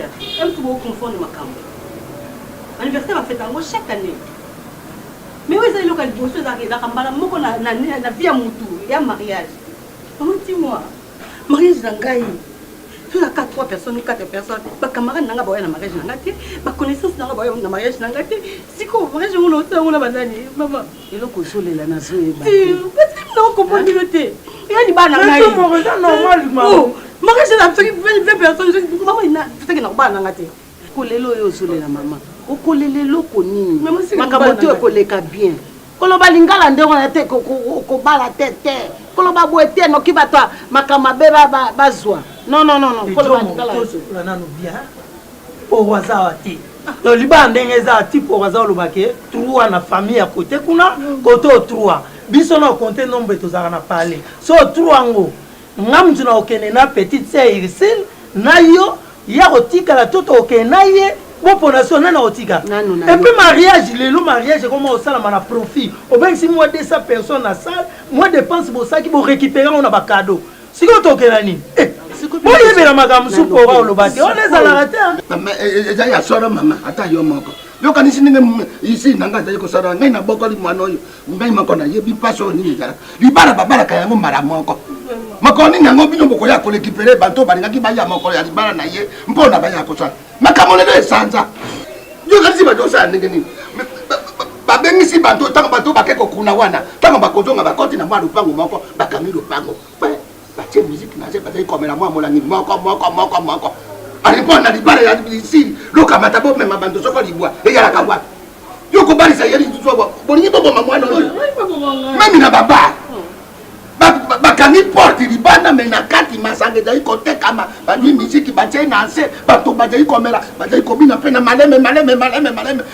mariage. Un tout beau confort de ma cambre. Anniversaire va faire chaque année. Mais où est-ce que le bosseux d'arriver à Kambala, moi, na vie à Moutou, il y a mariage. Comment dis-moi? Mariage d'Angaï. Tu as 3 personnes ou 4 personnes. Ma camarade n'a pas un mariage d'Angaï. Ma connaissance n'a pas un mariage d'Angaï. Si quoi, mariage, on a autant, on a banani. Maman. Il a consolé la nation. Non, comment dire le thé? Il y a des bananes. C'est normal, maman. Mariage d'Angaï, 20 personnes. Maman, il n'a pas de bananes. Kolelo yo sole la maman. Okolelelo koni. Makamoto koleka bien. Koloba lingala ndeko na te ko bala tete. Koloba boete no kibatwa makamabe bazwa. Non. Koloba lingala. La nanu bien. O waza ati. Lo liba ndenge za ati po waza lobake. Trois na famille à côté kuna koto trois. Biso na compter nombre tozaka na parler. So trois ngo. Ngamtu na okene na petite sœur Irisine na yo ya otika la toto okenaye bon ponation na otika et puis mariage le mariage comment au sala na profit au ben si moi 200 personnes na salle moi dépense pour ça qui vont récupérer on a ba cadeau si ko tokena ni moi yebela magamu su po ba olobate on les a la raté maman ya sora mama ata yo moko yo kanisi ninge ici nanga nda ko sora ngai na bokoli mwana oyo ngai mako na yebi paso ni ngala libala babala kaya ngo mara moko makoni nyango binyo boko ya ko récupérer banto balingaki ba ya moko ya libala na ye mpona ba ya ko sala makamone le sanza yo kanisi ba dosa ninge ni babengisi banto tango bato bakeko kuna wana tango bakozonga bakoti na mwa lupango moko bakangi lupango batie musique na je bazai komela mwa molangi moko alipona libala ya ici loka matabo mema banto soko libwa eyala kabwa yo ko balisa yeli tutwa bolingi bobo mamwana oyo mami na baba bakangi porte libanda mena kati masange dai kote kama bani musique batie na se bato bazai komela bazai kobina pena maleme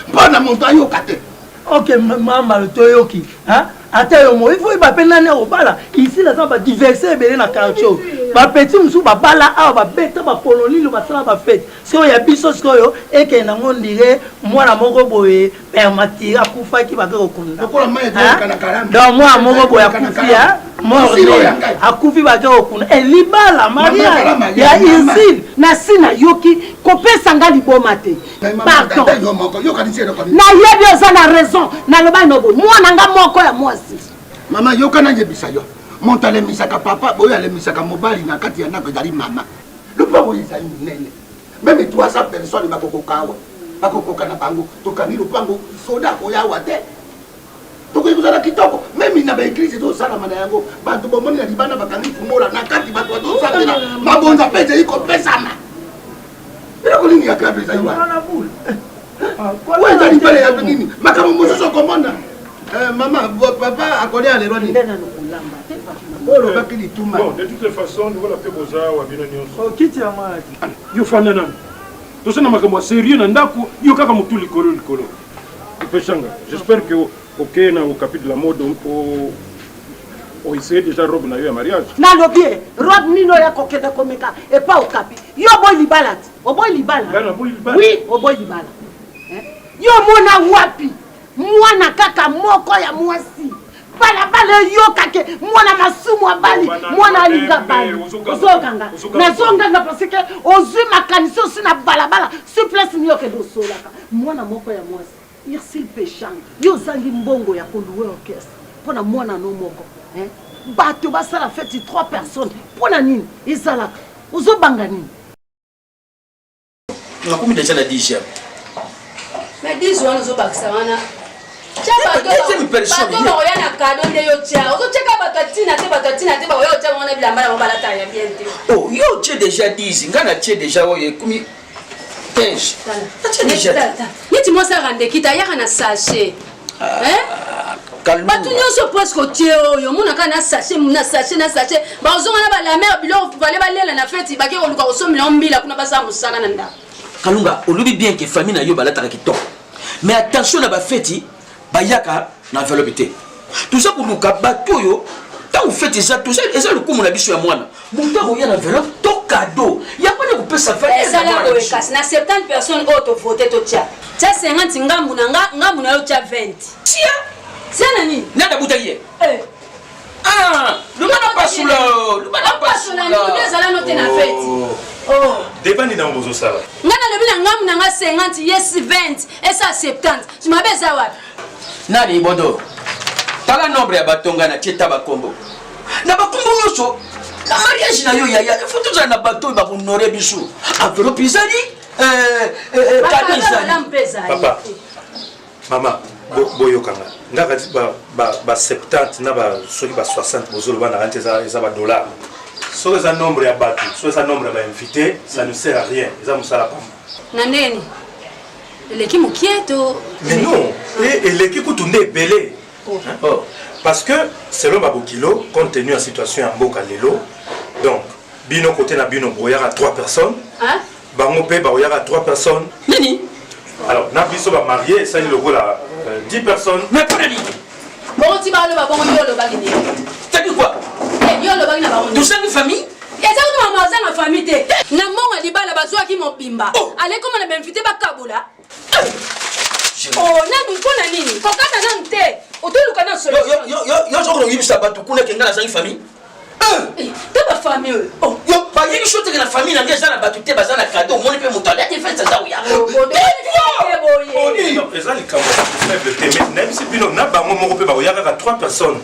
mpona monto ayo kate. Ok, maman, le toyoki. Hein? Attends, il faut que tu aies bala. Ici, là, ça va diverser dans le quartier. Les petits moussous, les bala, les bêtes, les polonais, les fêtes. Si on y a des choses, et que nous dirait, moi, la mongoboé, permettre à Koufa qui va faire au Kunda. Donc, moi, mongoboé à Koufi, à Koufi va faire au Kunda. Et l'ibala, Maria, il y a ici, Nassina Yoki, Kopé Sangali Bomate. Pardon. Na yebi ozana raison, na loba nobo. Moi, nanga moko ya moi. Maman, yo kana yebisa yo. Montale misaka papa, boya le misaka mobali na kati ya nako dali mama. Le papa yisa nene. Même 300 personnes bakokokawa. Bakokoka na bango, tokani le pango soda ko ya wate. Toko yuzana kitoko, même ina ba église do sala mana yango. Bantu bomoni na libana bakani fumola na kati bato do sala. Mabonza pete iko pesama. Bila kolini ya klabe za yiwa. Ouais, t'as dit pas les amis. Ma caméra, moi, je suis commandant. Maman, votre papa a connu à l'éroni. Bon, de toutes les façons, nous allons faire Boza ou Abinonion. Oh, qui t'a moi? Yo fanana. Tout ça n'a pas comme sérieux, Nandaku, yo kaka mutu likolo. Peshanga. J'espère que OK na au capite de la mode on essaie déjà robe na yo mariage. Na lobie, robe nino ya kokeda komeka et pas au capi. Yo boy libalat. O boy libala. Oui, o boy libala. Yo mona wapi? Mwana kaka moko ya mwasi. Bala yo kake mwana masumu abali mwana alinga bali. Ozokanga. Nazonga parce que ozu makaniso sina bala souplesse niyo ke dosolaka. Mwana moko ya mwasi. Irsil Peshanga. Yo zangi mbongo ya koluwe orchestre. Pona mwana no moko. Bato basala fête 3 personnes. Pona nini? Izalaka. Ozobanga nini? On a combien déjà la 10 mais 10 jours nous obakisa wana c'est une personne il y a un cadeau de yo tia ozo cheka batatina te ba yo tia wana bilamba na mobala ta ya bien te oh yo tu déjà 10 ngana tu déjà oye komi 15 tu déjà yeti mo sa rande kita ya kana sachet calme ba tu nyoso presque tie oyo mona kana sachet ba ozo wana ba la mère bilo fallait ba lela na fête ba ke ko luka osomela mbila kuna ba sa musaka na nda Kalunga, on lui bien que famille na yo balata ki top. Mais attention na ba fête, ba yaka na enveloppe. Tout ça pour nous bato yo, tant vous faites ça tout ça, et ça le coup mon abisso ya mwana. Mon temps on y a enveloppe, ton cadeau. Il y a pas de couper ça faire. Ça là o ekas na 70 personnes auto voter to tia. Tia 50 ngamu na yo tia 20. Tia nani? Nada bouteille. Ah, le mana pas sous là. Le mana pas sous là. Oh. Dépendez dans vos osala. Ngana le bilan ngam nanga 50 yes 20 et ça 70. Tu m'avais ça wapi? Nani bodo. Tala nombre ya batonga na tieta bakombo. Na bakombo loso. La mariage na yo ya faut tout ça na bato ba honorer bisu. Enveloppe izali cadeau izali. Papa. Maman, boyokanga. Ngaka ti ba 70 na ba soki ba 60 bozolo bana rente za ba dollars. Sur un nombre à battu, sur un nombre à invité, ça ne sert à rien. Ça me sert pas. Naneni. L'équipe m'inquiète. Mais non, et l'équipe tout n'est belé. Parce que selon Babokilo, compte tenu de la situation en Bokalelo, donc bino côté na bino boyara 3 personnes. Hein? Bango pe boyara 3 personnes. Nini? Alors na biso ba marié, ça il le rôle à 10 personnes. Mais pas nini. Bon ti ba le ba bon yo le ba gini. T'as dit quoi? Yo le ba gina ba on. Tout ça une famille? Et ça nous maman ça ma famille té. Na monga libala ba zwa ki mo bimba. Allez comment na invité ba kabula? Oh na ngona nini? Kokata na nte. Otuluka na solution. Yo zo ngi bisa batu kuna kenga na famille. T'as pas famille. Oh yo ba yiki shote que la famille na ngeza na batu te bazana cadeau mon pe mutanda te fait ça ya. Oh non, ça les cadeaux faible te même si bino na bango moko pe ba oyaka 3 personnes.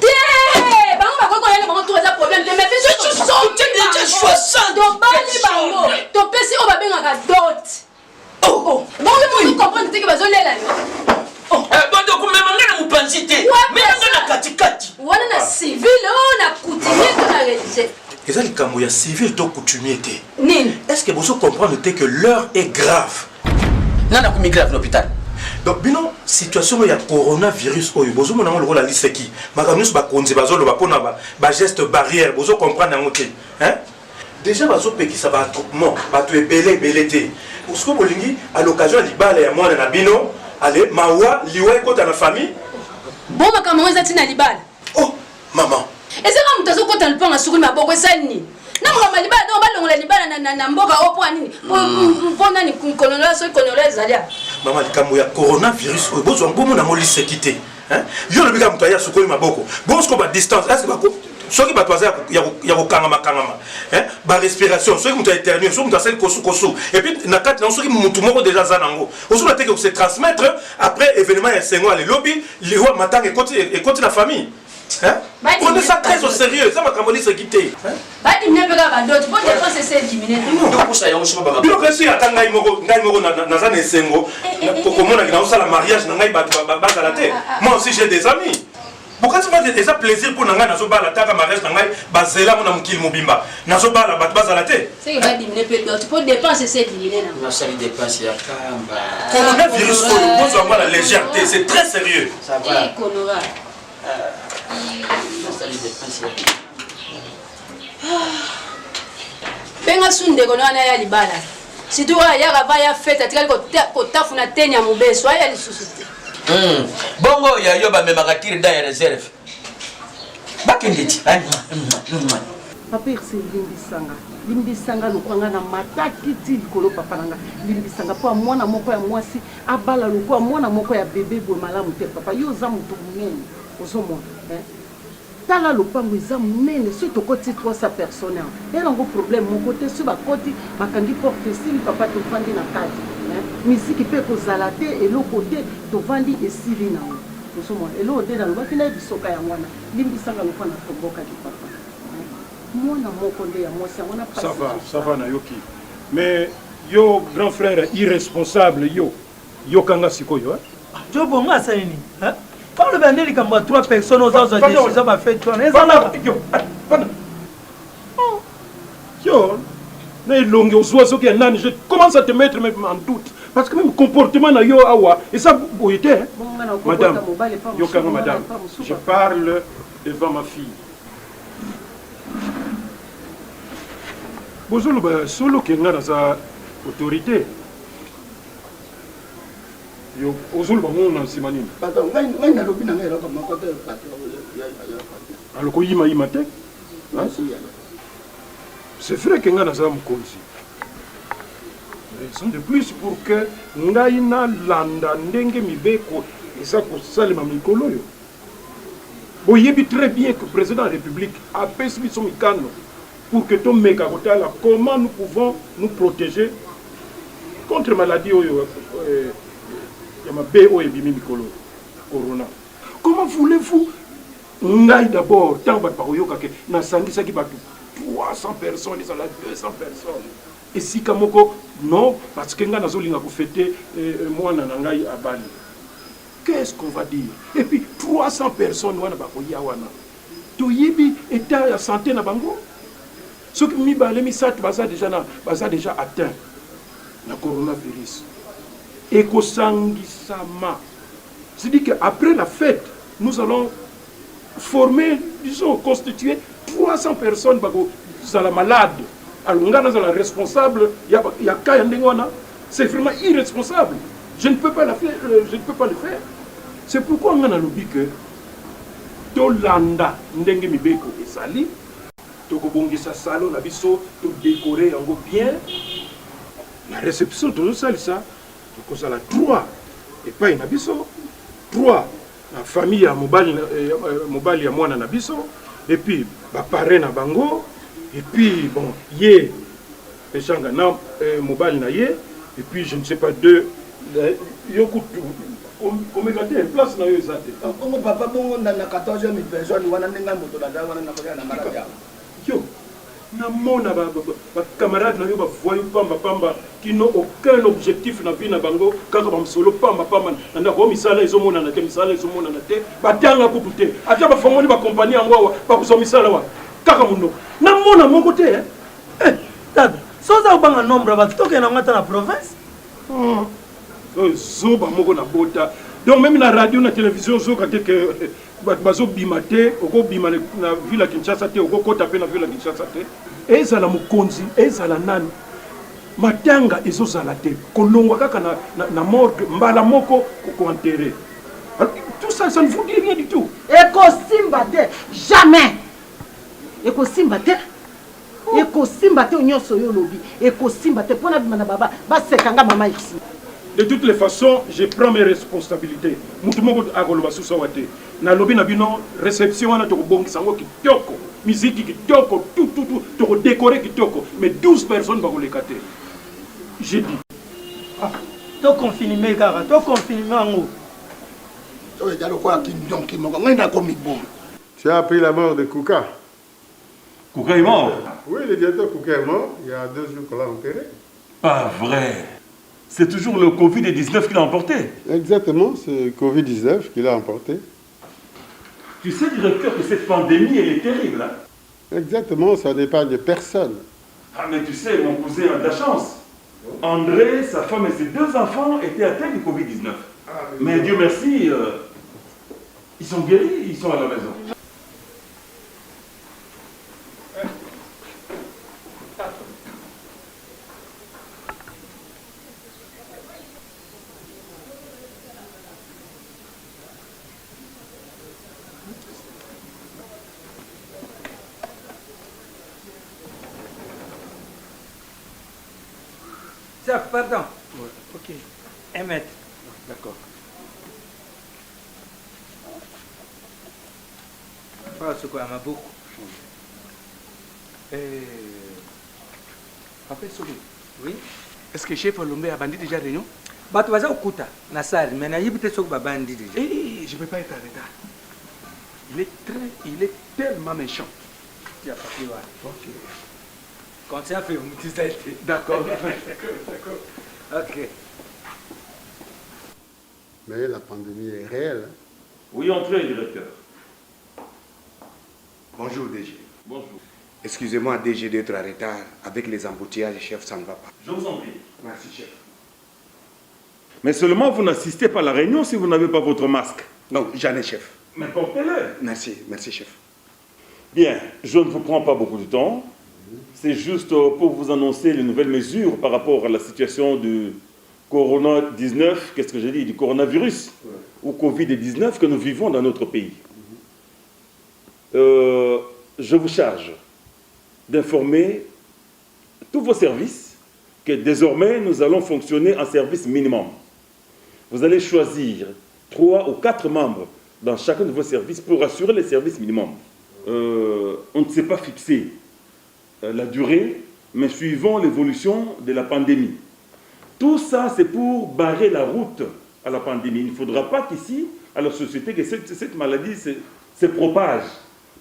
Bango ba ko yele bango tout ça problème de mais je suis déjà 60. Donc bali bango. To pesi o ba benga ka dot. Oh bon le monde comprendre que bazolela yo. Oh Bando kumemanga na mupanzite. Menanga na katikati. Wana na civil na coutumier to na religieux. Ça les cadeaux ya civil to coutumier te. Nini? Est-ce que vous comprenez que l'heure est grave? Nana kumi grave l'hôpital. Donc bino situation ya coronavirus oyo bozo mona ngo lokola liseki makamnus ba konzi bazolo ba pona ba geste barrière bozo comprendre ngo te hein déjà bazo pekisa ba attroupement ba to ebele te parce que bolingi à l'occasion libala ya mwana na bino allez mawa liwa ekota na famille bon makambo eza tina libala. Oh maman eza ka mutazo kota lipanga sukuli maboko esani na mama libala do balongola libala na mboka opo anini mpona ni kolonela so kolonela zalia maman likambo ya coronavirus oyo bozo mbomo na ngoli sekité hein yo le bika mutaya sukuli maboko bon ce qu'on va distance est-ce que ba soki bato aza ya kokangama hein ba respiration soki mutu éternuer soki mutu asali kosu et puis na kati na soki mutu moko déjà za nango osola te que se transmettre après événement ya sengo ale lobby liwa matanga ekoti na famille. Hein? Prenez ça très au sérieux, ça m'a cambolé se quitter. Badi mne pega ba d'autres pour dépenser ces 10 minutes. Donc pour ça yo so ba. Bilo que si atanga imoko na za na sengo pour komona ki na osala mariage na ngai ba la te. Moi aussi j'ai des amis. Pourquoi tu vas déjà plaisir pour nanga na zo ba la taka mariage na ngai ba zela mona mukili mobimba. Na zo ba la la te. C'est que badi mne pega d'autres pour dépenser ces 10 minutes. Na sali dépense ya kamba. Coronavirus oyo bozo ngwa la légèreté, c'est très sérieux. Ça va. Eh konora. Benga sunde kono ana ya libala. Situ ya kava ya feta tikali ko tafuna teni ya mubeso aya lisusuti. Bongo ya yo ba memakatiri da ya reserve. Bakenditi. Papa c'est limbisanga lokwanga na mataki ti likolo papa nanga limbisanga po mwana moko ya mwasi abala lokwa mwana moko ya bébé bo malamu te papa yo za mutu munene ozomona tala lopango eza munene so tokoti 300 personnes elango problème mon côté so bakoti bakangi porte esili papa tovandi na kati misiki mpe kozala te eloko te tovandi esili nango ozomona eloko te nalobaki na bisoka ya mwana limbisanga lokwa na tombokaki papa mwana moko nde ya mwasi yango na pasi ça va na yoki mais yo grand frère irresponsable yo kanga sikoyo jo bongo asali nini parle bande likambo ya 3 personnes ozaza décision bafait toi ezala yo na elongi ozwa soki ya nani je commence à te mettre même en doute parce que même comportement na yo awa eza boye te madame yo kanga madame je parle devant ma fille bozoloba solo ke nga naza autorité yo ozoloba ngo na nsima nini ngai nalobi na ngai eloko moko te aloko yima te c'est vrai ke nga naza mokonzi raison de plus pour que ngai nalanda ndenge mibeko eza kosalema mikolo oyo Boyebi très bien que le président de la République a fait son mikano pour que tout mec à comment nous pouvons nous protéger contre maladie corona. Comment voulez-vous d'abord, tant que na sangisa ki batu 300 personnes, ils ont 200 personnes. Et si Kamoko, non, parce que nous avons fêté moi nanangai à Bali. Qu'est-ce qu'on va dire? Et puis 300 personnes, nous avons Toyebi état la santé na bango. Ce qui mi balé mi sat baza déjà atteint le coronavirus. Et Kosangisama. C'est-à-dire qu'après la fête, nous allons former, disons, constituer 300 personnes qui sont malades. Alors, nous sommes responsables, c'est vraiment irresponsable. Je ne peux pas le faire. C'est pourquoi on a dit que Tolanda, Ndenge Mibeko et Sali, Tokobongisa Salon, la biso, tout décoré en bien. La réception, tout ça, c'est la 3. Et pas une abisso. 3. La famille à Mobali à Moana Nabiso. Et puis, parrain à Bango. Et puis, bon, Yé, Peshanga na Mobali na Yé. Et puis, je ne sais pas, 2. Yoko, comme une place na Yé Zate. Papa, bon, on a 14 000 personnes. On a un moto là-dedans. Yo, mon camarade pamba qui n'ont aucun objectif na vie na bango kaka bam solo pamba nanda ko misala izo mona na te misala izo mona na te batanga kupute ata ba fongoli ba compagnie ngwa ba kuso misala wa kaka mundo na mona moko te tata soza ubanga nombre ba toke na ngata na province zo ba moko na bota donc même na radio na télévision zo ka te que bazo bimate oko bima na ville Kinshasa te oko kota pe na ville Kinshasa te ezala mukonzi ezala nani matanga ezozala te kolongwa kaka na morgue mbala moko ko enterrer. Tout ça ça ne vous dit rien du tout. Ekosimba te jamais. Ekosimba te. Ekosimba te nyonso yo lobi. Ekosimba te pona bima na baba ba sekanga mama ici. De toutes les façons, je prends mes responsabilités. Mutumoko agoloba susa wate. Na lobi na bino réception na to bongisango kitoko, musique kitoko, tout to décorer kitoko, mais 12 personnes ba kolekate. J'ai dit. Ah, to confinement gara, to confinement ngo. To ya lo kwa ki moko ngenda ko mi bom. Tu as appris la mort de Kouka. Kouka est mort? Oui, le directeur Kouka est mort. Il y a 2 jours qu'on l'a enterré. Pas vrai. C'est toujours le Covid-19 qui l'a emporté. Exactement, c'est le Covid-19 qui l'a emporté. Tu sais, directeur, que cette pandémie, elle est terrible. Hein? Exactement, ça n'épargne personne. Ah, mais tu sais, mon cousin a de la chance. André, sa femme et ses 2 enfants étaient atteints du Covid-19. Mais Dieu merci, ils sont guéris, ils sont à la maison. Pardon. Ouais. Ok. 1 mètre. D'accord. Voilà ce qu'on a beaucoup. Papa Sobi. Oui. Est-ce que chef Olombe a bandit déjà réunion? Bato baza okuta na salle mais na yibite sok ba bandi déjà. Je ne peux pas être en retard. Il est tellement méchant. Tu as papier là. Ok. Quand ça fait un petit tête. D'accord. Ok. Mais la pandémie est réelle. Hein? Oui, entrez, directeur. Bonjour, DG. Bonjour. Excusez-moi, DG, d'être en retard. Avec les embouteillages, chef, ça ne va pas. Je vous en prie. Merci, chef. Mais seulement, vous n'assistez pas à la réunion si vous n'avez pas votre masque. Non, j'en ai, chef. Mais portez-le. Merci, merci, chef. Bien, je ne vous prends pas beaucoup de temps. C'est juste pour vous annoncer les nouvelles mesures par rapport à la situation du Corona-19, qu'est-ce que j'ai dit, du coronavirus, ou Covid-19 que nous vivons dans notre pays. Je vous charge d'informer tous vos services que désormais nous allons fonctionner en service minimum. Vous allez choisir 3 ou 4 membres dans chacun de vos services pour assurer les services minimums. On ne s'est pas fixé la durée, mais suivant l'évolution de la pandémie. Tout ça, c'est pour barrer la route à la pandémie. Il ne faudra pas qu'ici, à la société, que cette maladie se propage.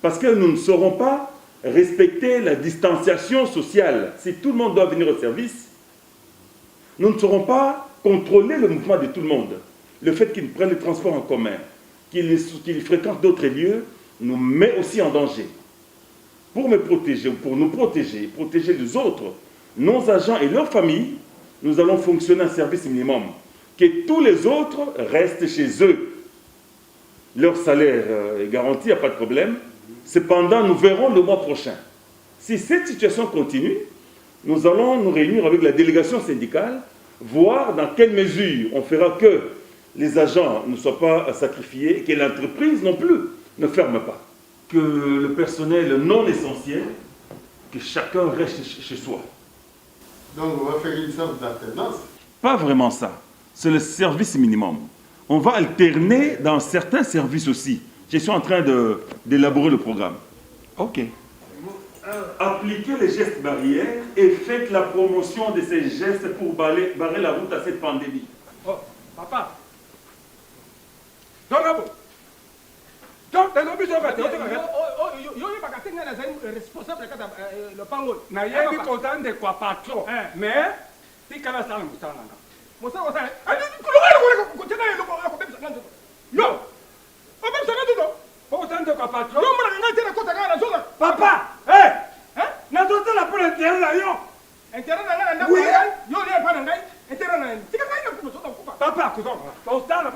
Parce que nous ne saurons pas respecter la distanciation sociale. Si tout le monde doit venir au service, nous ne saurons pas contrôler le mouvement de tout le monde. Le fait qu'ils prennent les transports en commun, qu'ils fréquentent d'autres lieux, nous met aussi en danger. Pour me protéger, pour nous protéger, protéger les autres, nos agents et leurs familles, nous allons fonctionner un service minimum. Que tous les autres restent chez eux. Leur salaire est garanti, il n'y a pas de problème. Cependant, nous verrons le mois prochain. Si cette situation continue, nous allons nous réunir avec la délégation syndicale, voir dans quelle mesure on fera que les agents ne soient pas sacrifiés et que l'entreprise non plus ne ferme pas. Que le personnel non essentiel, que chacun reste chez soi. Donc on va faire une sorte d'alternance. Pas vraiment ça. C'est le service minimum. On va alterner dans certains services aussi. Je suis en train d'élaborer le programme. Ok. Appliquez les gestes barrières et faites la promotion de ces gestes pour barrer la route à cette pandémie. Oh, papa. Donc, donc, dans le responsable de le pango. Na yebi content de quoi patron. Mais tu kana ça le moussa nanga. Moussa moussa. Ani ku lo ko ko bem sanando. Yo. O bem sanando. Content de quoi patron. Yo mara ngati na kota kana zona. Papa, na tota la pour intérêt là yo. Intérêt là na oui. Yo le pa ngai. Intérêt na. Tika kai na ku so ko. Papa ku so. Postala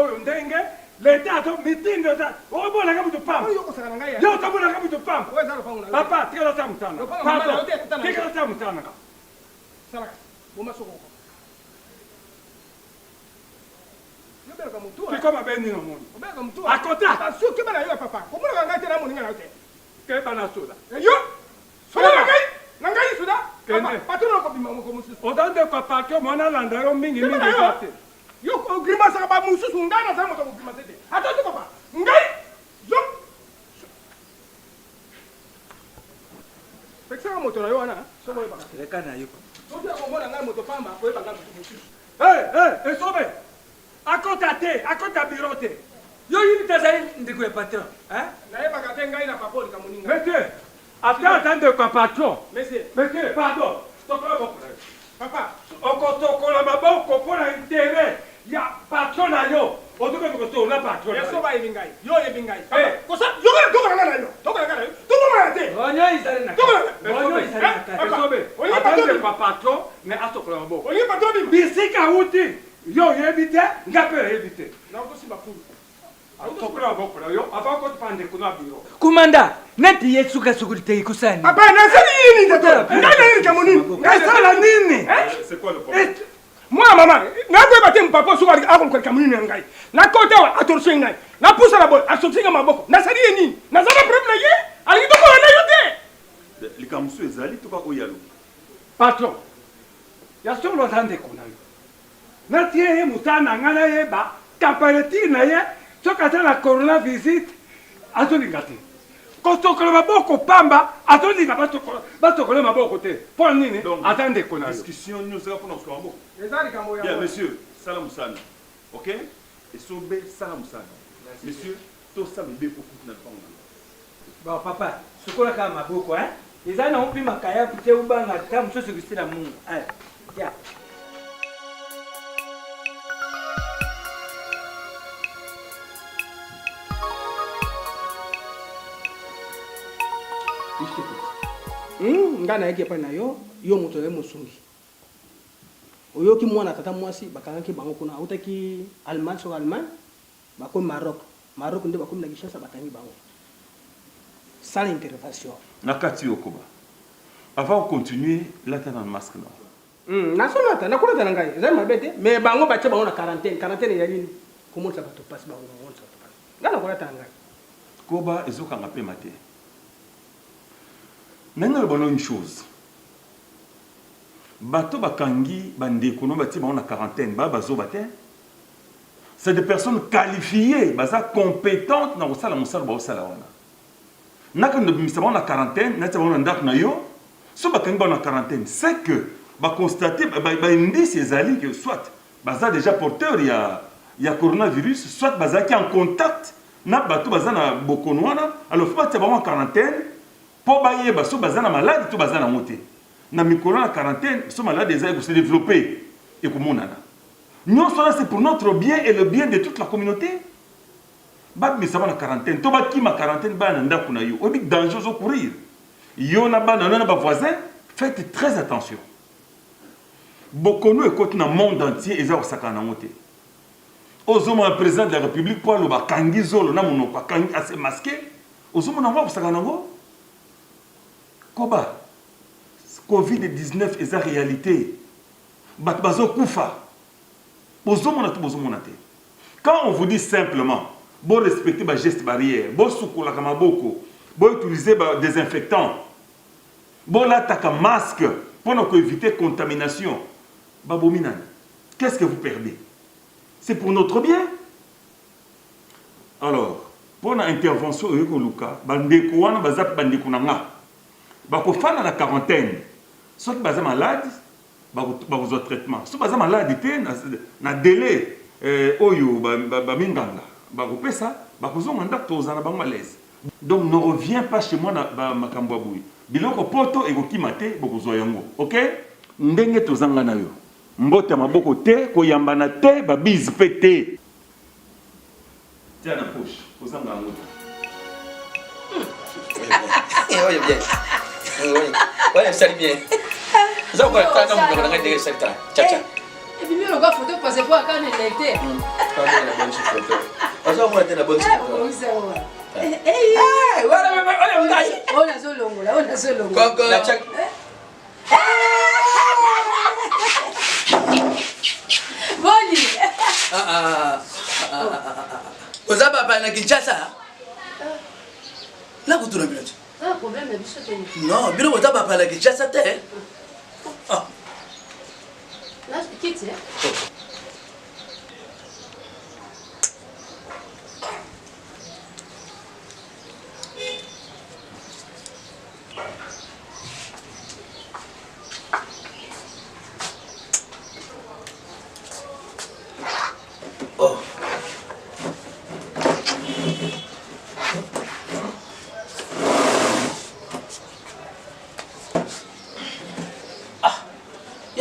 o ndenge. L'État a tout meeting de ça. Oh, bon, la gamme de pam. Yo, t'as bon la gamme de pam. Papa, tu as la table. Papa, tu as la table. Saraka, bon, ma soko. Yo, bel comme tout. Tu comme ben ni no monde. Bel comme tout. À côté. Attention, que bana yo papa. Comment la ngate na moninga na hote? Que bana soda. Yo. Soda ngai soda. Papa, patron ko bima mo ko musu. Odan de papa, que mona landa yo mingi mingi. Yo ko grima sa ba musu ngana sa mo to grima tete. Attention papa. Ngai. Zo. Peksa moto na yo ana. So mo ba. Leka na yo. So dia ko mona ngai moto pamba ko ba ngai musu. Eh, esobe. Akota birote. Yo yini tazali ndiko ya patron, hein? Na ye ba ngai na papa ni kamuninga. Monsieur, attendez quoi patron. Monsieur, pardon. Stop là bon. Papa, okotokola maboko mpona intere ya patron na yo otoke kotola patron na yo ba ibingai yo ibingai papa kosa yo na yo to mama te onyo izale na esobe atande pa patron ne asokola maboko onye patron bisika uti yo yebite ngape yebite na ko simba fulu atokola maboko na yo avant ko pande kuna biro Kumanda, neti yesuka sukulite ikusani. Hapana, sasa nini ndio? Ngana nini kama nini? Ngasala nini? C'est quoi le problème? Moi mama, ngakwe batem papa so wali akon kwa kama nini ngai. Na kote wa atorso ngai. Na pusa la bol, asotinga maboko. Na sali nini? Na zama problem ye? Ali to ko na yote. Likamusu ezali to ba oyalo. Patron. Ya solo atande kuna yo. Na tie mutana ngana ye ba temperature na ye soka la corona visite azolingate. Kotokola maboko pamba azolinga batokola maboko te. Pour nini? Attendez qu'on a discussion nous sera pour notre maboko. Bien monsieur, salam sana. OK? Et sobe salam sana. Monsieur, tout ça me bé beaucoup na pango. Bon papa, sukola kama maboko hein? Izana umpi makaya pite ubanga tamu soso kusila Mungu. Aya. Ya. Ngana yake pa na yo moto ye musungi oyoki mwana tata mwasi bakangaki bango kuna utaki Allemagne so Allemagne bako Maroc nde bako na Kinshasa batangi bango sans intervention nakati okoba avant de continuer là t'as dans le masque là na sonata na kuna ngai za mabete mais bango bache bango na quarantaine ya nini comment ça va te passer bango ngana kuna tanga koba ezoka ngape maté. Nanga le une chose. Bato bakangi bande kono bati ba on a quarantaine ba bazo baté. c'est des personnes qualifiées, baza compétentes na kosala mosala ba osala wana. Naka ndo bimisaba na quarantaine, na tsaba na ndak na yo, so ba kangi ba na quarantaine, c'est que ba constater ba indice ezali que soit baza déjà porteur ya coronavirus, soit baza qui en contact na bato baza na bokonwana, alors faut ba tsaba en quarantaine pour ba yeba so baza na malade to baza na moté. Na mikolo na quarantaine, so malade ezali ko se développer et ko monana. Nous, c'est pour notre bien et le bien de toute la communauté. Mais ça va la quarantaine. Tout qui ma quarantaine, on est dangereux au courir. Yo na voisin, faites très attention. Beaucoup nous écoutent dans le monde entier et ça va monter. Aux hommes, le président de la République, pour le bakangi zolo na mono pa kangi assez masqué. Aux hommes, on va pour ça Koba, COVID-19 est la réalité. Batbazo koufa. Quand on vous dit simplement, bon respecter les gestes barrières, bon soukoula kamaboko, bon utiliser des désinfectants, bon attaquer masque pour éviter contamination, qu'est-ce que vous perdez? C'est pour notre bien. Alors, pour l'intervention, la quarantaine, ceux qui sont malades, bazo traitement so baza malade te na délai oyo ba minganga ba kopesa ba kozonga ndako tozana ba malaise. Donc ne reviens pas chez moi na makambo abui biloko poto ekokima te bokozwa yango. OK, ndenge tozanga na yo mbote maboko te koyambana te ba bise pété tiens na poche kozanga yango. Oye bien. Ouais, ça bien. Ça va pas quand on va regarder ça là. Tcha tcha. Et puis le gars photo passer pour quand il était. Quand il a bonne photo. On va voir la bonne photo. Voilà, on a zolongo là, on a zolongo. La tcha. Boni. Ozaba pa na Kinshasa. Là vous tournez bien. Ah, problème de biso. Non, bilo ozaba pa na Kinshasa te. Ah. Là, je quitte. Oh.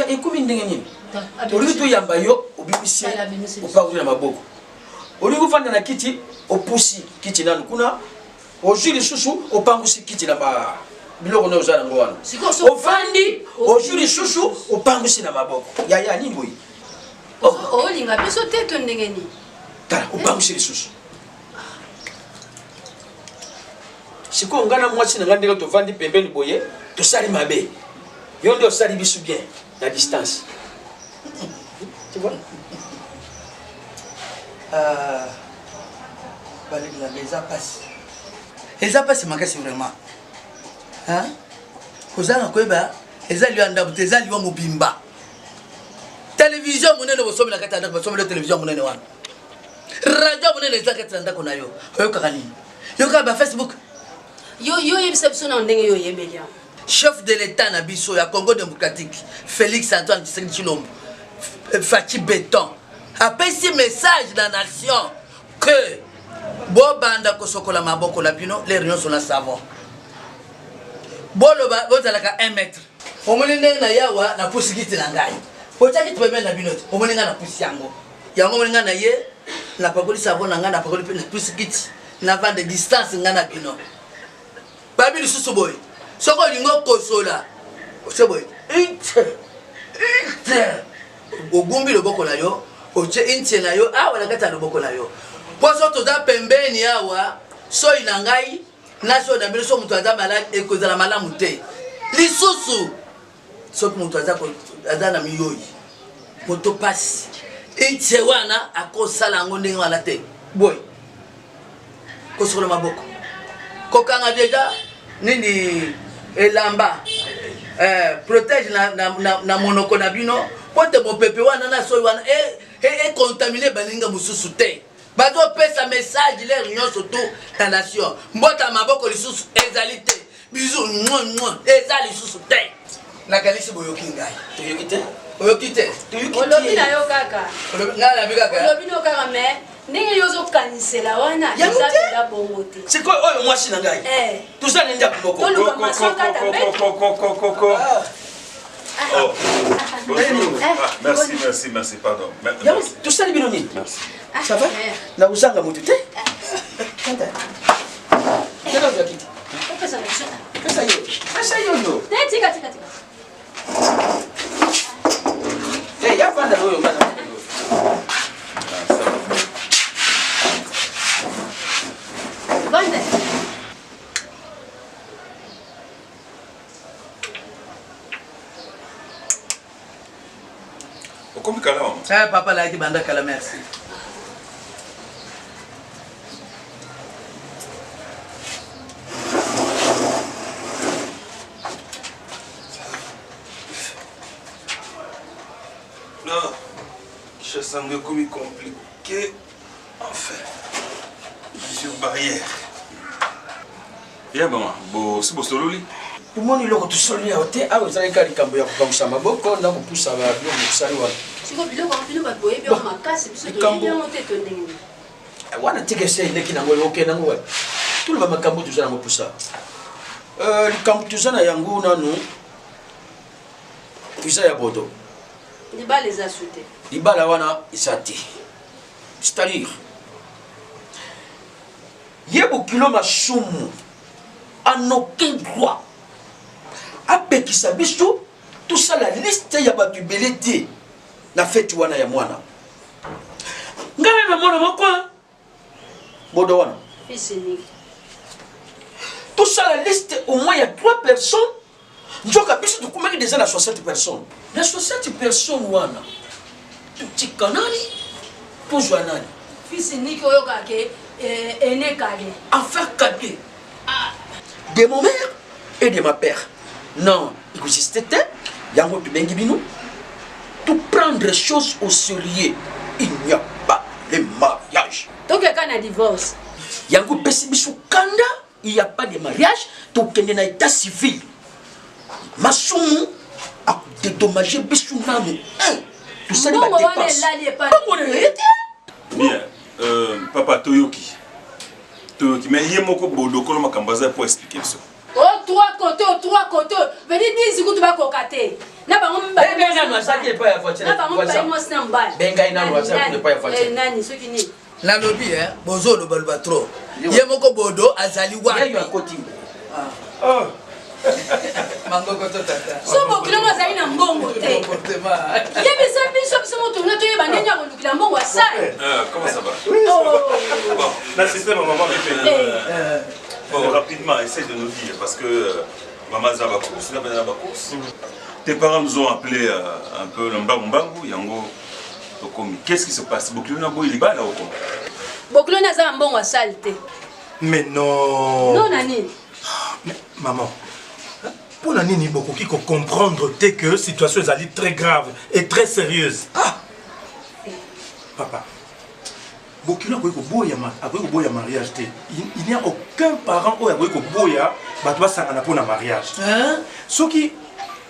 Ekumi ndenge nini oli to yamba yo obibisi opakuli na maboko oli kufanda na kiti opusi kiti nanu kuna ojuli susu opangusi kiti na ba biloko na ozana ngwana ofandi ojuli susu opangusi na maboko ya nini boyi olinga biso te to ndenge nini tala opangusi susu siko ngana mwasi na ngandelo to vandi pembeni boye to sali mabe yo ndio sali bisu bien la distance. Tu vois? Eza passe makasi vraiment. Hein? Kozanga kweba, eza liwa ndabute, eza liwa mobimba. Télévision monene bosomi na kata ndako, bosomi la télévision monene wana. Radio monene eza kata ndako na yo. Oyo kakani. Yo ka ba Facebook. Yo yebisa biso na ndenge yo yebelia. Chef de l'État na biso ya Congo démocratique, Félix Antoine Tshisekedi Tshilombo, Fachi Béton, a passé message dans la nation que Bobanda Kosokola Maboko Lapino, les réunions sont là savon. Boloba, Bozalaka 1 mètre. Omolinga na yawa na pusikiti na ngai. Otaki tubeme na binote, omolinga na pusiango. Yango omolinga na ye, na pakoli savon na ngai na pakoli na pusikiti, na vente de distance ngana bino. Babi lisusu boy. Soko lingo kosola. Oseboy. Ogumbi loboko na yo, oche intie na yo, awa nakata loboko na yo. Poso toza pembeni awa, so inangai, naso na biso mutu aza malade ekozala malamu te. Lisusu. So mutu aza na miyoyi. Moto passe. Intie wana akosala ngo ndenge wana te. Boy. Kosola maboko. Kokanga deja nini elamba protège na monoko na bino pote mopepe wana na so wana et contaminer baninga mususu te. Bazo pesa message les réunions surtout la nation. Mbota maboko lisusu ezali te. Bisou ezali lisusu te. Na kalisi boyoki ngai. Toyoki te? Oyoki te. Toyoki te. Olobi na yo kaka. Nga na bika. Olobi no kaka mais ndenge yozo kanisela wana ezali bongo te. C'est quoi oyo mwasi na ngai? Tout ça nenda boko. Toluka masaka ta bête. Oh. Merci, pardon. Tout ça, Binoni. Merci. Ça va? Na uzanga mutu te? Tena vya kiti. Pesa hiyo. Tika. Ya panda huyo bana. Bande. Comme Kala. Papa là qui banda Kala, merci. Non, je sens que comme compliqué. Enfin, sur barrière. Yeah, bon, c'est beau sololi. Umoni loko tusoli ya hote au zali kali kambo ya kukamsha maboko na kupusa ba bio musali wa. Siko biloko mpino ba boye bio makasi biso to yenya hote to ndenge. Wana tigese ile kina ngolo okena ngwa. Tulu ba makambo tuzana mopusa. Likambo tuzana yangu nanu. Kuisa ya bodo. Libala les a sauté. Libala wana isati. C'est-à-dire yebo kilo masumu en aucun droit apekisa biso tout ça la liste ya batu belete na fête wana ya mwana ngana na mwana moko bodo wana fils unique tout ça la liste au moins il y a 3 personnes njoka biso tukumaki déjà na 60 personnes na 60 personnes wana tu kanani pour joanani fils unique oyo kake aîné cadet enfin cadet de mon mère et de ma père. Non, c'était yango tu bengi bino. Tout prendre les choses au sérieux. Il n'y a pas de mariage. Donc quand on divorce. Yango pesi biso kanda, il n'y a pas de mariage. Donc kende na état civil. Masumu a dédommagé biso nanu. Tout ça ne va pas. Bien, papa Toyoki. Mais il y a beaucoup de choses pour expliquer ça. Oh, 3 côtés. Venez dire que tu vas cocater. Na ba ngomba. Benga na saki pa ya voiture. Na ba ngomba imo snamba. Benga ina na saki pa ya voiture. Nani soki ni. La lobby bozo lo balba trop. Yemoko bodo azali wa. Yeyo akoti. Oh. Mango koto tata. So bo kilo mo zali na mbongo te. Yebe sabi so mo tourner to yeba ndenya ko lukila mbongo sa. Comment ça va? Oh. Bon, la système maman bon, rapidement, essaye de nous dire parce que maman Zaba course. Tes parents nous ont appelé un peu le Mbambangu, Yango. Qu'est-ce qui se passe? Bokilo na boy liba là ou quoi? Bokilo na za mbongo saleté. Mais non. Non nani. Mais maman. Pour la nini beaucoup qui comprendre que la situation est très grave et très sérieuse. Ah. Papa. Bokilo ko boya mariage te. Il n'y a aucun parent qui a boya batwa sangana pour na mariage. Hein? Ce qui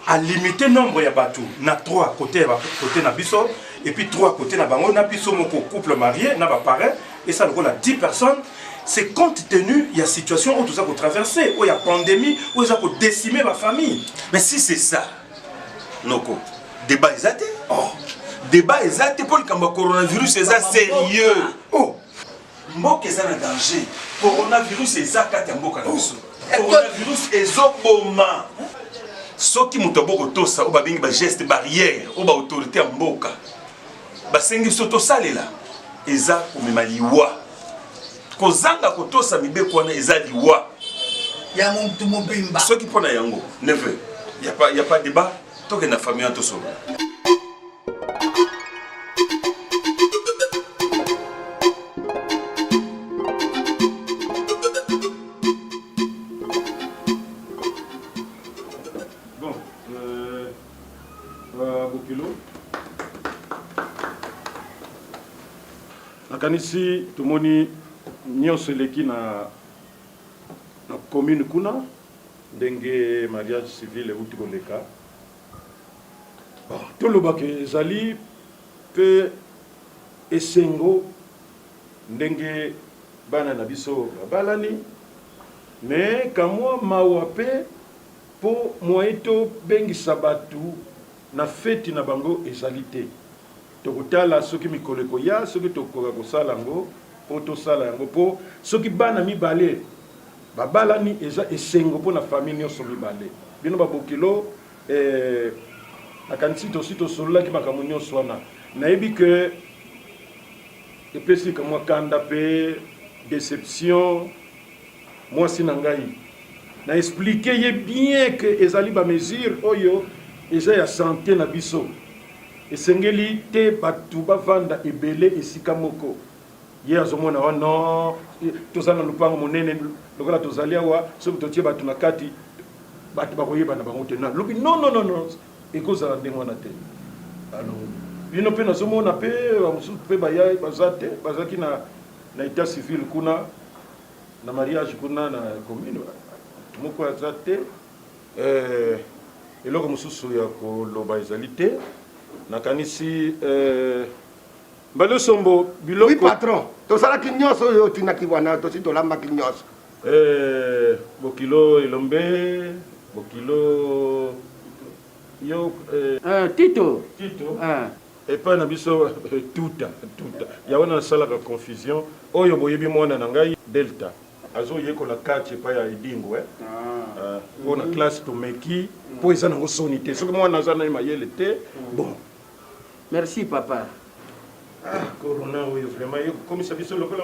a limité nombre ya batu na 3 côtés na biso et puis 3 côtés na bango na biso moko couple marié na ba parrain et ça le 10 personnes. C'est compte tenu il y a situation où tout ça pour traverser, où il y a pandémie, où ça pour décimer ma famille. Mais si c'est ça, Noko, débat exact. Oh. Débat exact pour le coronavirus, c'est ça sérieux. Oh, Mboka est en danger. Coronavirus, c'est ça qui est en danger. Coronavirus est au moment. Ce qui m'a dit ça, ou bien des gestes barrières, ou bien autorité en mboka. Basengi soto sale là. Eza pour me maliwa. Kozanga kotosa mibe kwana eza liwa. Ya muntu mobimba. Ce qui prend na yango, neveu. Il y a pas de débat. Tant que na famille en tout ça. nakanisi tomoni nyonso eleki na commune kuna ndenge mariage civil euti koleka tolobaka ezali mpe esengo ndenge bana na biso babalani me kamwa mawa mpe mpo moyen tobengisa bato na feti na bango ezali te tokotala soki mikolo ekoya soki tokoka kosala yango mpo tosala yango mpo soki bana mibale babalani eza esengo mpo na famille nyonso mibale bino babokilo nakanisi tosi tosololaki makambo nyonso wana nayebi ke epesi kamwa kanda mpe déception mwasi na ngai na expliqué ye bien que ezali bamesure oyo eza ya santé na biso esengeli te bato bavanda ebele esika moko ye azomona wa non tozala na lupango monene lokola tozali awa soki totie bato na kati bato bakoyeba na bango te na lobi non ekozala ndenge wana te bino mpe nazomona mpe bamosusu mpe baya baza te bazalaki na état civil kuna na mariage kuna na commune moko aza te eloko mosusu ya koloba ezali te nakanisi mbale sombo biloko oui patron tosalaki nyonso oyo otinaki wana tosi tolambaki nyonso bokilo elombe bokilo yo tito epai na biso tuta ya wana nasalaka confusion oyo boyebi mwana na ngai delta azoyekola kati epai ya edingo mpo na classe tomeki mpo eza nango soni te soki mwana aza naye mayele te bon merci papa corona oyo vraiment ekomisa biso lokola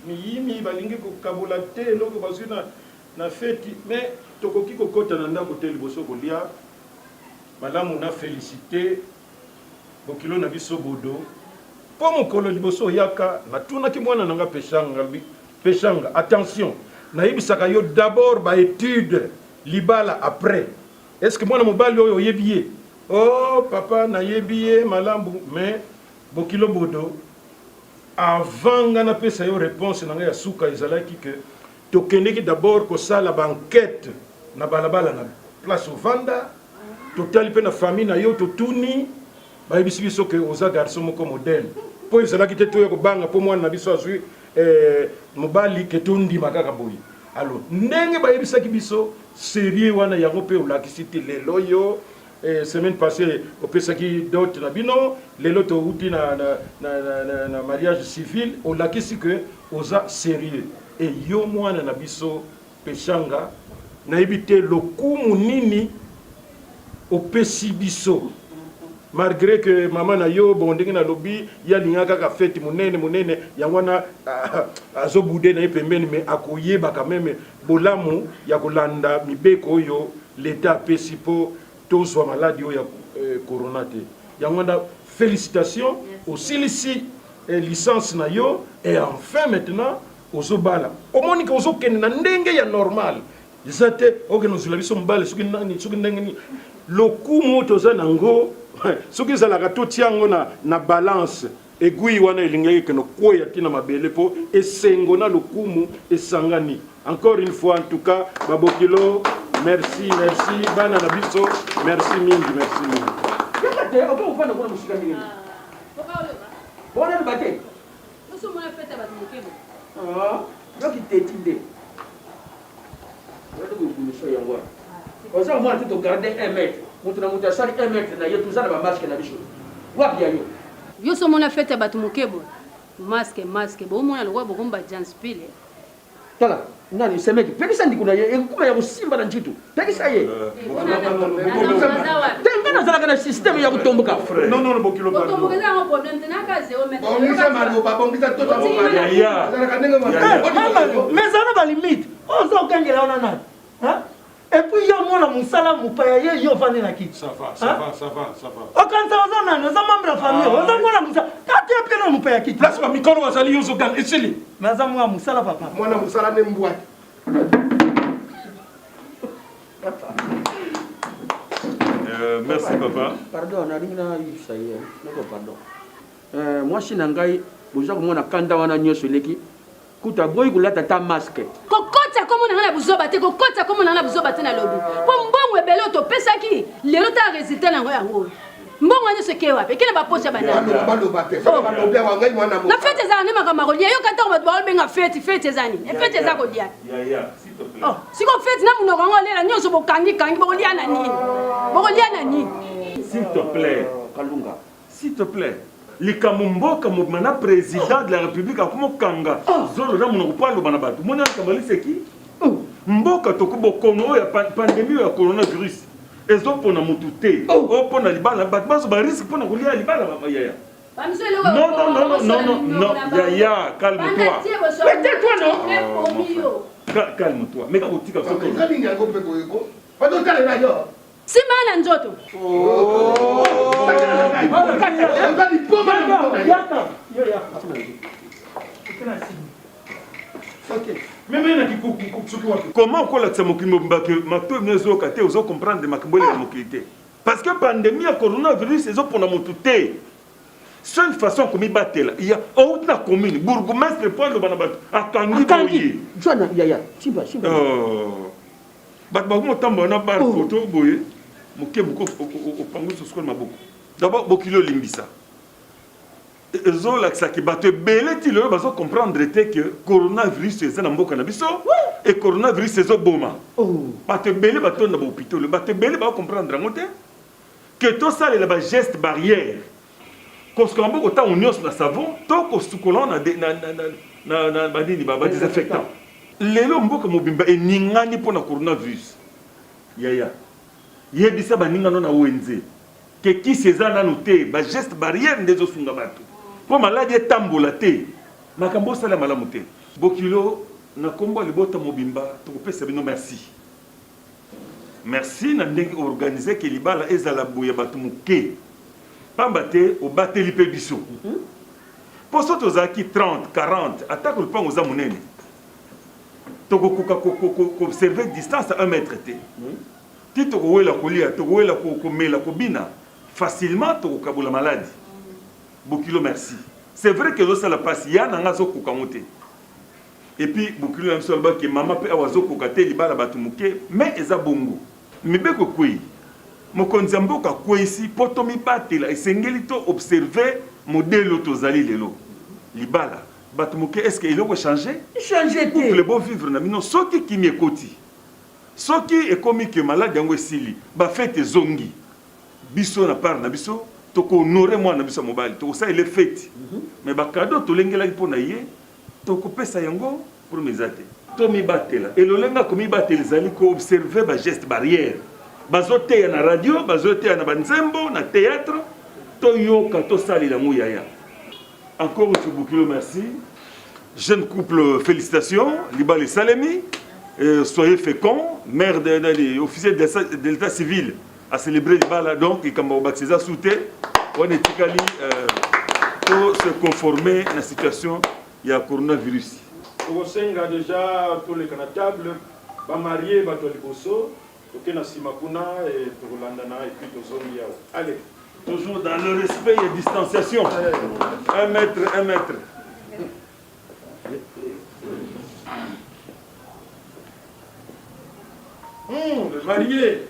miyimi balingi kokabola te eloko bazwi na feti mais tokoki kokɔta na ndako te liboso kolia malamu na félicité bokilo na biso bodo mpo mokolo liboso oyaka natunaki mwana na nga peshanga attention nayebisaka yo d'abord baétude libala après est ce que mwana mobali oyo oyebi ye oh papa nayebi ye malamu mais bokilo bodo avant nga napesa yo réponse na nga ya suka ezalaki ke tokendeki d'abord kosala banquête na balabala na place ovanda totali mpe na famille na yo totuni bayebisi biso ke oza garçon moko moderne mpo ezalaki te toya kobanga mpo mwana na biso azwi mobali ke tondima kaka boye alors ndenge bayebisaki biso serie wana yango mpe olakisi te lelo yo semaine passée opesaki dot na bino lelo touti na mariage civil olakisi ke oza sérieux e yo mwana na biso peshanga nayebi te lokumu nini opesi biso malgré que mama na yo bon ndenge nalobi yalingaka kaka fete monene yango wana azobude na ye pembeni mais akoyeba quand même bolamu ya kolanda mibeko oyo l'état apesi mpo tozwa maladi oyo ya corona te yango wana félicitations osilisi licence na yo et enfin maintenant ozobala omoni ke ozokende na ndenge ya normal eza te okende ozwila biso mobale soki ndenge nini lokumu toza nango soki ezalaka totia yango na balance egui wana elingaki ekende kweya ntina mabele mpo esengo na lokumu esangani encore une fois en tout cas babokilo merci bana na biso merci mingi oza mwana te togarde 1 mètre moto na moto asali 1 mètre na ye tozala bamaske na biso wapi ya yo yo so mona fete ya bato moke boye maske bomona lokwa bokomba janspile tala nani semeki pekisa ndiko na ye ekuma ya kosimba na njitu pekisa ye te nazalaka na systeme ya kotomboka non bokilo mais ezala balimite oyo oza okangela wana nani et puis yo mwana mosala mopaya ye yo ofandi na kiti okanisa oza nani oza membre ya famille oza mwana mosala kati ye mpe na mopaya kiti place bamikolo bazali yo ozogana esili mais aza mwana mosala papa mwana mosala ne mbwa merci papa pardon nalingi na yebisa ye noko pardon mwasi na ngai boza komona kanda wana nyonso eleki kuta boyi kolata ta masque kokota komona na buzoba te kokota komona na buzoba te na lobi po mbongo ebele topesaki lelo ta résultat nango yango mbongo nyonso ke wapi ekele baposi ya bandako na fete ezala nde makambo kolia yo kata bato baobenga fete ezani fete eza kolia siko fete na monoko yango olela nyonso bokangi bokolia na nini s'il te plaît Kalunga s'il te plaît likambo mboka mobima président de la république akoma okanga zolo na monoko po aloba na bato moni likambo liseki mboka tokobokono oyo ya pandémie oyo ya coronavirus ezopona motu te opona libala bato bazoba risque mpona kolia libala yaya non yaya calme-toi peut-être non calme-toi mais kotika sima na nzoto comment okolakisa mokili mobimba ke mato ebino ezoyoka te ozo comprendre makambo elela mokili te parce que pandémie ya coronavirus ezopona motu te seule façon komibatela ya outi na commune bourgmestre po aloba na bato akangi boye bato bakomotambola na bar poto boye moke moko opangwisi osukoli maboko d'abord bokili olimbisa ezolakisaki bato ebele ti lelo bazocomprendre te ke coronavirus eza na mboka na biso e coronavirus ezoboma bato ebele batonda bahôpitalo bato ebele baocomprendre yango te ke tosalela bageste barrière kosukola mboka ntango nyonso na savon to kosukola na banini badésinfectant lelo mboka mobimba eningani mpo na coronavirus yaya yebisa baningano na wenze ke kisi eza nanu te bageste barrière nde ezosunga bato mpo maladi etambola te makambo osala malamu te bokilo na kombo ya libota mobimba tokopesa bino merci na ndenge organise ke libala ezala boya bato moke pamba te obateli mpe biso mpo so tozalaki 30 40 atako lupango oza monene tokokoka koobserve distance à 1 mètre te ti tokowela kolia tokowela komela kobina facilement tokokabola maladi bokilo merci c'est vrai que ezosala mpasi ya nanga azokoka ngo te et puis bokilo na biso alobaki mama mpe awa azokoka te libala bato moke mais eza bongo mibeko kwei mokonzi ya mboka kweyisi mpo tomibatela esengeli to observe modele tozali lelo libala bato moke est-ce que eloko changer couple bo vivre na bino soki kimi ekoti soki ekomi ke maladi yango esili bafete ezongi biso na part na biso tokohonore mwana na biso ya mobali tokosalela fete mais bakado tolengelaki mpo na ye tokopesa yango pour eza te tomibatela elolenga komibatela ezali koobserve bageste barrière bazoteya na radio bazoteya na banzembo na théâtre toyoka tosalela yango yaya. Encore M. Boukilo, merci. Jeune couple, félicitations. Libal et Salemi, soyez féconds. Maire officier de l'état civil a célébré Libala, donc, et comme on César Souté, on est pour se conformer à la situation il y a coronavirus. On a déjà tous les canatables, va marier, va aller bosso, ok, na simakuna et pour l'andana et puis tout ça. Allez. Toujours dans le respect et distanciation. 1 mètre, 1 mètre. Le marié.